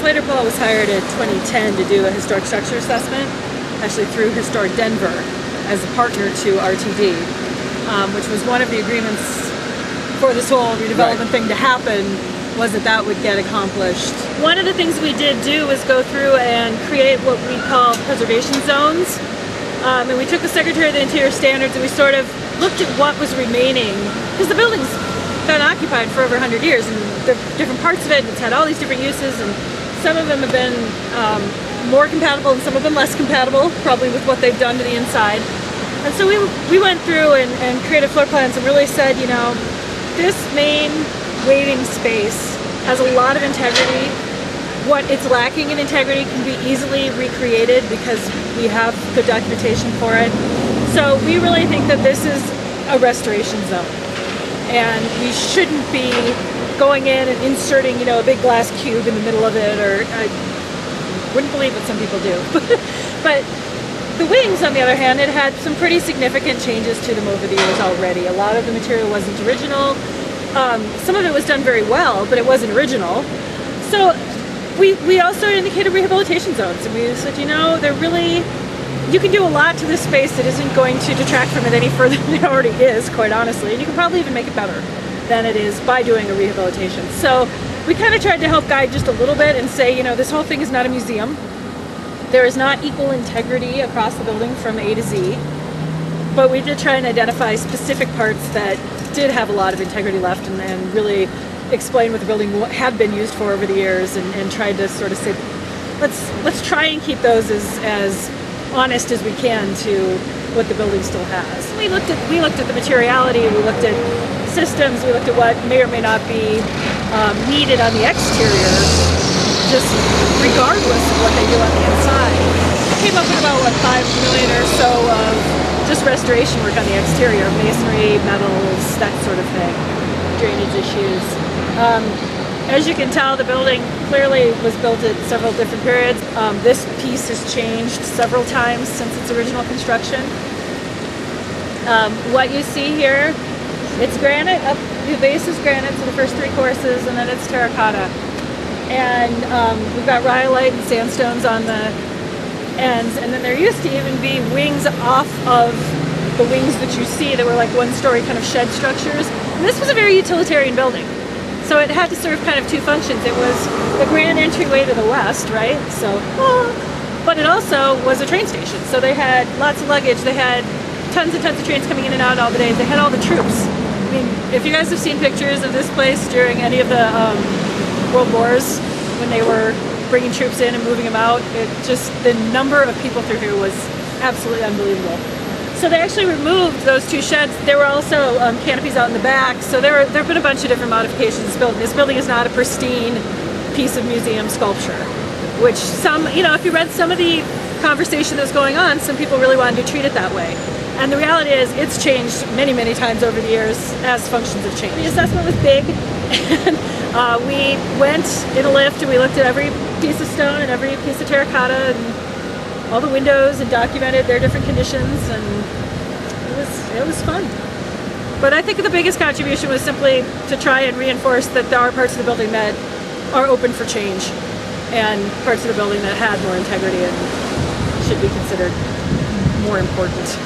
Slater Paul was hired in 2010 to do a historic structure assessment, actually through Historic Denver as a partner to RTD, which was one of the agreements for this whole redevelopment thing to happen, was that would get accomplished. One of the things we did do was go through and create what we call preservation zones. And we took the Secretary of the Interior standards and we sort of looked at what was remaining, because the building's been occupied for over 100 years, and there are different parts of it, and it's had all these different uses, and some of them have been more compatible and some of them less compatible, probably with what they've done to the inside. And so we went through and created floor plans and really said, you know, this main waiting space has a lot of integrity. What it's lacking in integrity can be easily recreated because we have good documentation for it. So we really think that this is a restoration zone, and we shouldn't be going in and inserting, you know, a big glass cube in the middle of it, or I wouldn't believe what some people do. But the wings, on the other hand, it had some pretty significant changes to them over the years already. A lot of the material wasn't original. Some of it was done very well, but it wasn't original. So we also indicated rehabilitation zones, and we said, you know, they're really, you can do a lot to this space that isn't going to detract from it any further than it already is, quite honestly, and you can probably even make it better than it is by doing a rehabilitation. So we kind of tried to help guide just a little bit and say, you know, this whole thing is not a museum. There is not equal integrity across the building from A to Z, but we did try and identify specific parts that did have a lot of integrity left, and really explain what the building had been used for over the years, and tried to sort of say, let's try and keep those as honest as we can to what the building still has. We looked at the materiality, we looked at systems, we looked at what may or may not be needed on the exterior, just regardless of what they do on the inside. Came up with about, what, $5 million or so of just restoration work on the exterior, masonry, metals, that sort of thing, drainage issues. As you can tell, the building clearly was built at several different periods. This piece has changed several times since its original construction. What you see here, it's granite, the base is granite, so the first three courses, and then it's terracotta. And we've got rhyolite and sandstones on the ends, and then there used to even be wings off of the wings that you see that were like one-story kind of shed structures. And this was a very utilitarian building. So it had to serve kind of two functions. It was the grand entryway to the west, right? So, but it also was a train station. So they had lots of luggage. They had tons and tons of trains coming in and out all the days. They had all the troops. I mean, if you guys have seen pictures of this place during any of the World Wars, when they were bringing troops in and moving them out, the number of people through here was absolutely unbelievable. So they actually removed those two sheds. There were also canopies out in the back. So there have been a bunch of different modifications to this building is not a pristine piece of museum sculpture, which some, you know, if you read some of the conversation that's going on, some people really wanted to treat it that way. And the reality is it's changed many, many times over the years as functions have changed. The assessment was big. We went in a lift and we looked at every piece of stone and every piece of terracotta and all the windows and documented their different conditions, and it was fun. But I think the biggest contribution was simply to try and reinforce that there are parts of the building that are open for change, and parts of the building that had more integrity and should be considered more important.